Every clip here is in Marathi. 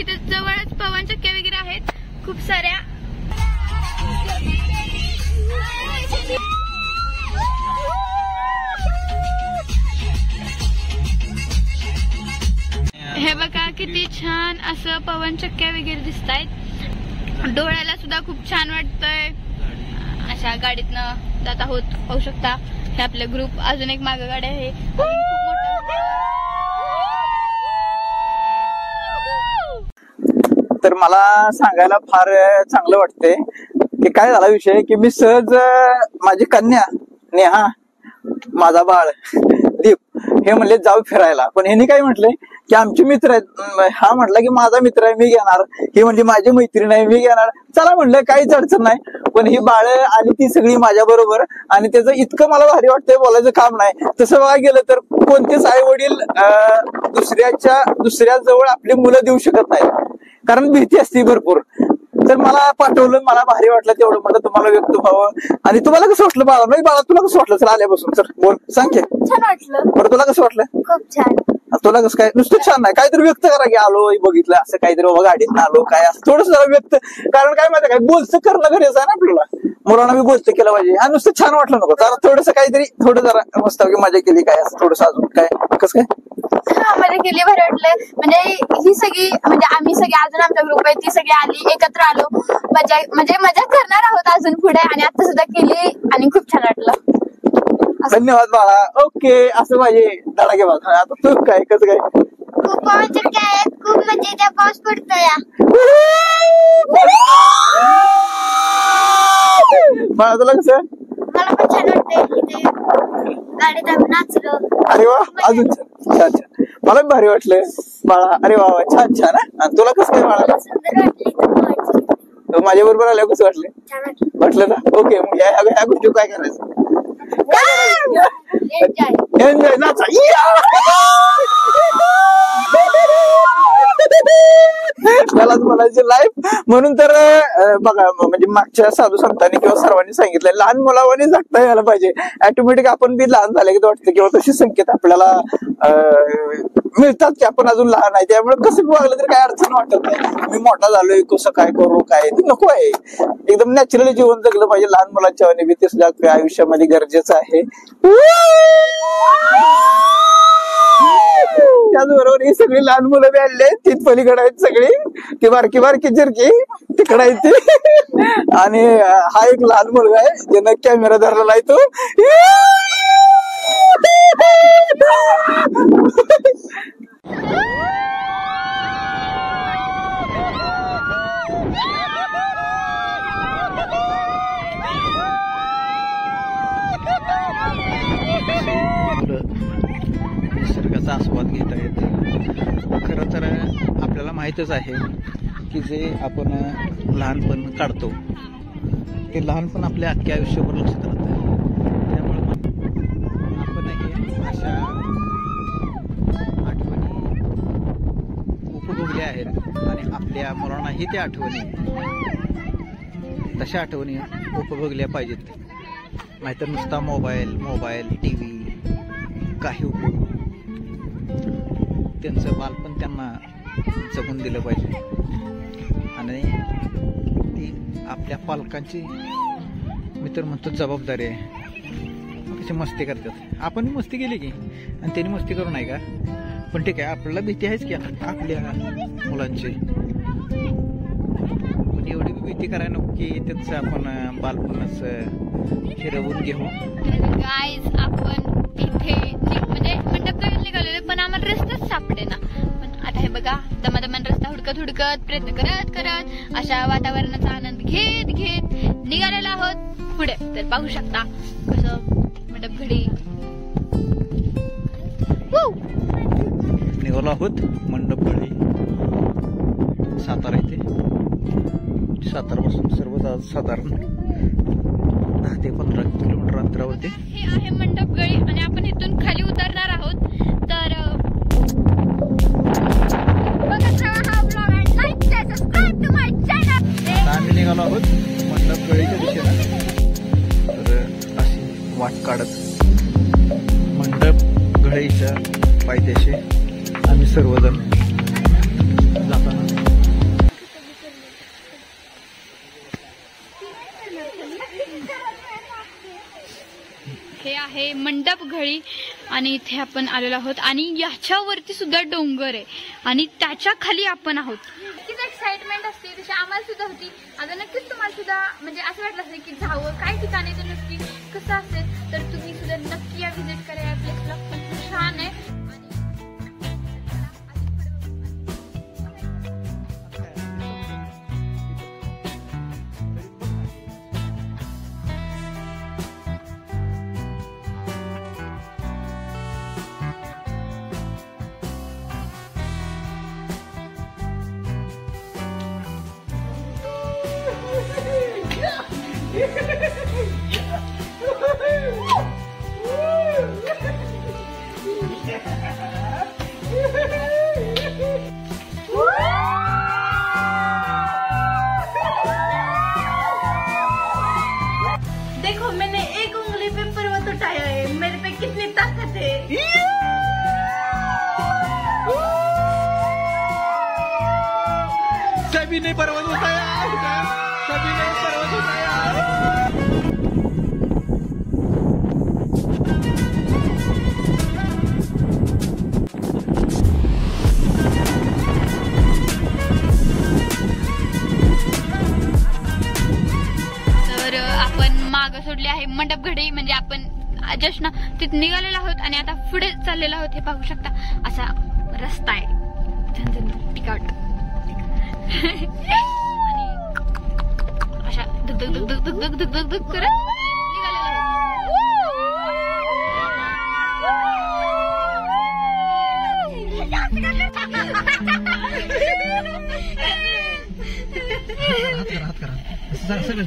इथे जवळच पवन चक्क्या वगैरे आहेत खूप साऱ्या. हे बघा किती छान असं पवन चक्क्या वगैरे दिसत आहेत. डोळ्याला सुद्धा खूप छान वाटतंय. अशा गाडीतनं जात आहोत, पाहू शकता. हे आपले ग्रुप, अजून एक मागे गाडी आहे. तर मला सांगायला फार चांगलं वाटतंय की काय झाला विषय की मी सहज माझी कन्या नेहा, माझा बाळ दीप हे म्हणले जाऊ फिरायला. पण ह्यांनी काय म्हटलंय की आमचे मित्र आहेत. हा म्हटला की माझा मित्र आहे मी घेणार, ही म्हणजे माझी मैत्रीण आहे मी घेणार. चला म्हणलं काहीच अडचण नाही. पण ही बाळ आली ती सगळी माझ्या बरोबर आणि त्याचं इतकं मला भारी वाटतंय, बोलायचं काम नाही. तसं बघा गेलं तर कोणतेच आई वडील दुसऱ्या जवळ आपली मुलं देऊ शकत नाहीत, कारण भीती असते भरपूर. तर मला पाठवलं, मला भारी वाटलं तेवढं म्हटलं तुम्हाला व्यक्त व्हावं. आणि तुम्हाला कसं वाटलं बाळा? नाही बाळा तुला कसं वाटलं? चला आल्यापासून तर बोल, सांग की. छान वाटलं. बरं तुला कसं वाटलं? खूप छान. तुला कसं काय? नुसतं छान नाही, काहीतरी व्यक्त करा की आलो बघितलं असं काहीतरी, बाबा गाडीत आलो काय असं थोडस जरा व्यक्त. कारण काय माहिती काय, बोलतं करणं गरजेचं आहे ना आपल्याला. मुलांना मी बोलतं केलं पाहिजे. हा नुसतं छान वाटलं नको, जरा थोडस काहीतरी, थोडं जरा मस्त की मजा केली काय असं थोडस अजून काय कसं काय. मजा केली, भारी वाटलं. म्हणजे ही सगळी, म्हणजे आम्ही सगळे अजून आमचा ग्रुप आहे ती सगळी आली, एकत्र आलो, मजा म्हणजे मजा करणार आहोत अजून पुढे. आणि आता सुद्धा केली आणि खूप छान वाटलं. धन्यवाद बाळा. ओके असं पाहिजे धडा घे बाळा. आता तू काय कसं काय? खूप काय खूप मजा येते, पाऊस पडतोय. बाळा तुला कसं? मला पण छान वाटतंय, गाडीत आम्ही नाचलो. अरे वा, अजून छान छान छान. मला भारी वाटलं बाळा. अरे वा छान छान. आणि तुला कसं काय बाळा? सुंदर वाटली. माझ्या बरोबर आल्या कसं वाटलं? वाटलं ना? ओके. मग ह्या गोष्टी काय करायचं? एन्जॉय नाचा. त्यालाच म्हणायचे लाईफ. म्हणून तर बघा, म्हणजे मागच्या साधू संतांनी किंवा सर्वांनी सांगितलंय लहान मुलावानी जगता यायला पाहिजे. ऑटोमॅटिक आपण बी लहान झाले की वाटतं किंवा तसे संकेत आपल्याला मिळतात की आपण अजून लहान आहे. त्यामुळे कसं वागलं तर काय अडचण वाटत नाही. मी मोठा झालोय, कसं काय करू काय ते नको आहे. एकदम नॅचरली जीवन जगलं पाहिजे. लहान मुलांच्या बी ते सुद्धा आपल्या आयुष्यामध्ये गरजेचं आहे. त्याचबरोबर ही सगळी लहान मुलं बी आले, तीच पलीकडे आहेत सगळी, ती बारकी बारकी चिरकी तिकडे आहेत ती. आणि हा एक लहान मुलगा आहे ज्यानं कॅमेरा धरलेला आहे तो. निसर्गाचा आस्वाद घेता येते. खरं तर आपल्याला माहीतच आहे की जे आपण लहानपण काढतो ते लहानपण आपल्या अख्ख्या आयुष्यावर लक्षात राहतं. त्यामुळे आपणही अशा आठवणी उपभोगल्या आहेत आणि आपल्या मुलांनाही त्या आठवणी, तशा आठवणी उपभोगल्या पाहिजेत. नाहीतर नुसता मोबाईल टीव्ही काही उपयोग. त्यांचं बालपण त्यांना जगून दिलं पाहिजे. आणि ती आपल्या पालकांची मी तर म्हणतो जबाबदारी आहे. कशी मस्ती करतात, आपण मस्ती केली की आणि त्यांनी मस्ती करू नाही का? पण ठीक आहे, आपल्याला भीती आहेच की आपल्या मुलांची. पण एवढी भीती करायला नको की त्यांचं आपण बालपणच फिरवून घेऊ. गाईज आपण इथे म्हणजे मंडप निघालेलो, पण आम्हाला रस्ताच सापडे ना. पण आता हे बघा, दमादमान रस्ता हुडकत प्रयत्न करत अशा वातावरणाचा आनंद घेत निघालेला आहोत पुढे. तर पाहू शकता कसं मंडप घडी निघालो आहोत. मंडप घडी सातारा येथे. सातारापासून सर्व साधारण 10 ते 15 किलोमीटर अंतरावरती हे आहे मंडप गळी. आणि आपण इथून खाली उतरणार आहोत. तर आम्ही निघालो आहोत मंडप गळीच्या दिशेला. तर अशी वाट काढत मंडप गळीच्या पायथ्याशी आम्ही सर्वजण जाताना हे आहे मंडप घळी आणि इथे आपण आलेलो आहोत आणि याच्यावरती सुद्धा डोंगर आहे आणि त्याच्या खाली आपण आहोत. किती एक्साइटमेंट असते तशी आम्हाला सुद्धा होती. आता नक्कीच तुम्हाला सुद्धा म्हणजे असं वाटलं असेल की जावं काय ठिकाणी तर नक्की कसं असेल तर तुम्ही सुद्धा नक्की या व्हिजिट करा. या प्लेसला खूप छान आहे. देखो मैंने एक उंगली पे पर्वत उठाया है, मेरे पे कितनी ताकत है. सभी ने पर्वत उठाया, सभी ने पर्वत उठाया. तर आपण माग सोडले आहे मंडप घडी. म्हणजे आपण जस्ट ना तिथे निघालेलो आहोत आणि आता पुढे चाललेलो आहोत. हे पाहू शकता असा रस्ता आहे टिकाट आणि अशा धुक धुक धुक धुक धुक धुक धुक धुक धुक करत निघालेलो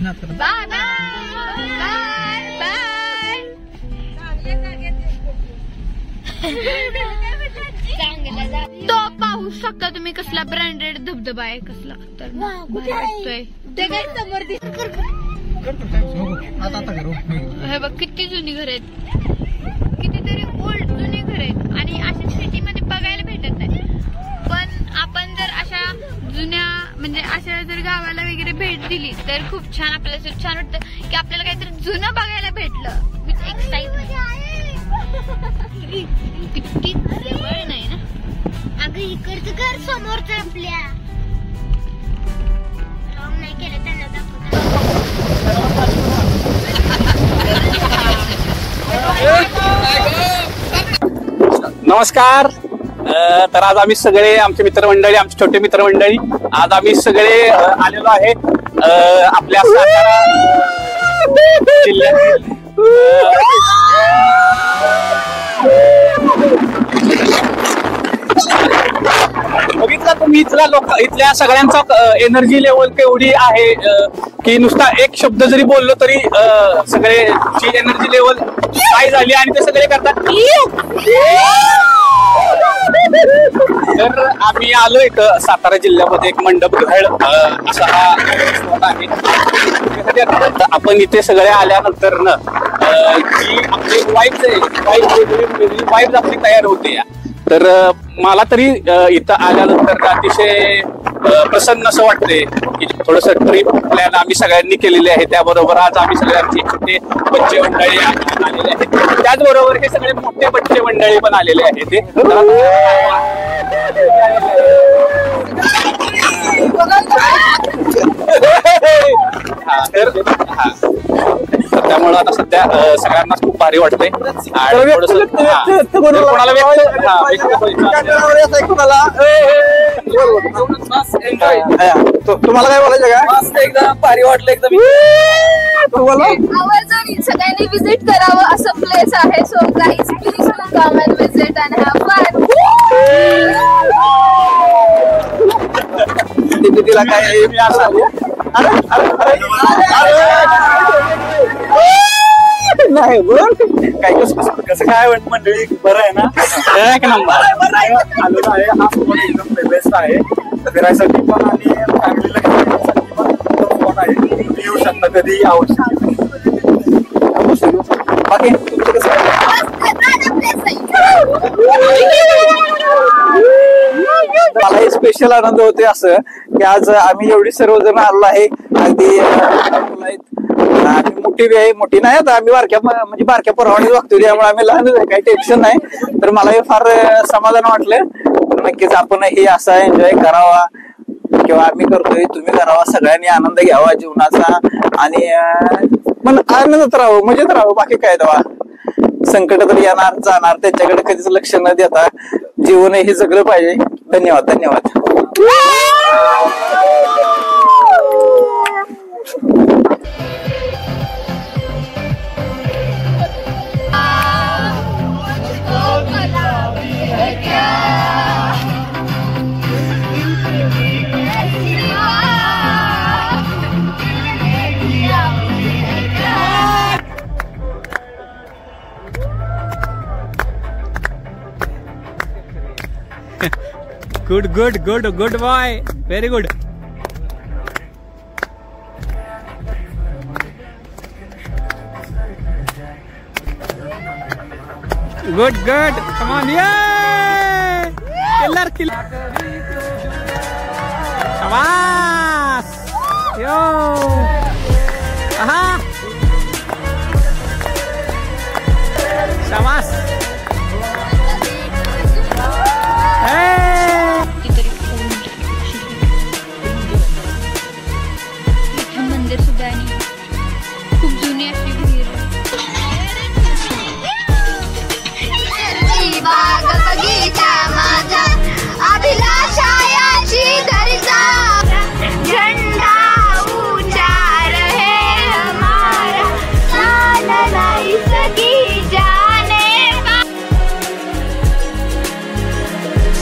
आहोत. बाय बाय तो पाहू शकता तुम्ही कसला ब्रँडेड धबधबा आहे. कसला वाटतोय हे बघ किती जुनी घर आहेत. कितीतरी ओल्ड जुनी घर आहेत आणि अशा सिटीमध्ये बघायला भेटत नाही. पण आपण जर अशा जुन्या म्हणजे अशा जर गावाला वगैरे भेट दिली तर खूप छान आपल्याला छान वाटतं की आपल्याला काहीतरी जुनं बघायला भेटलं. With excitement. किती जवळ नाही ना अगं इकडचं घर समोरच आपल्या नाही केलं त्यांना दाखवत. नमस्कार. तर आज आम्ही सगळे आमचे मित्रमंडळी आमचे छोटे मित्रमंडळी आज आम्ही सगळे आलेलो आहे आपल्या सातारा जिल्ह्यात. बघितलं तुम्ही इथल्या सगळ्यांचा एनर्जी लेवल केवढी आहे की नुसता एक शब्द जरी बोललो तरी सगळे एनर्जी लेवल काय झाली आणि ते सगळे करतात. तर आम्ही आलो एक सातारा जिल्ह्यामध्ये एक मंडप घळ असा हा स्पॉट आहे. आपण इथे सगळे आल्यानंतर ना जी आपली वाईब्स आहे वाईब्स आपली तयार होते. तर मला तरी इथं आल्यानंतर अतिशय प्रसन्न असं वाटतंय की थोडस ट्रिप प्लॅन आम्ही सगळ्यांनी केलेली आहे. त्याबरोबर आज आम्ही सगळ्यांचे छोटे बच्चे मंडळी आलेले आहेत. त्याचबरोबर हे सगळे मोठे बच्चे मंडळी पण आलेले आहेत. त्यामुळे आता सध्या सगळ्यांनाच खूप भारी वाटतंय. कोणाला तुम्हाला काय बोलायचं का? मस्त एकदम भारी वाटलं एकदम. आवर्जून सगळ्यांनी विजिट करावं असं प्लेस आहे. So guys please come and visit and have fun. तिला काय नाही बोल काय कसं काय वाटत मंडळी. बरं आहे ना? एक नंबर आलेला आहे. हा स्पॉट एकदम बेस्ट आहे फिरायसाठी पण आणि फॅमिलीला घेण्यासाठी पण स्पॉट आहे. तुम्ही येऊ शकता कधी आवश्यक. बाकी तुमचं कसं मला हे स्पेशल आनंद होते असं की आज आम्ही एवढी सर्वजण आलो आहे. अगदी आणि मोठी बी आहे, मोठी नाही आता आम्ही म्हणजे बारक्या पोरावानीच वागतो, त्यामुळे आम्ही लहानच आहे, काही टेन्शन नाही. तर मला हे फार समाधान वाटलं. नक्कीच आपण हे असा एन्जॉय करावा किंवा आम्ही करतोय, तुम्ही करावा, सगळ्यांनी आनंद घ्यावा जीवनाचा आणि पण आनंदात राहावं, मजेत राहावं, बाकी काय दवा. संकट तर येणार जाणार, त्याच्याकडे कधीच लक्ष न देता जीवन हे जगलं पाहिजे. धन्यवाद धन्यवाद. Good good good good boy, very good. Good good, come on, killer killer, शाबाश, यो.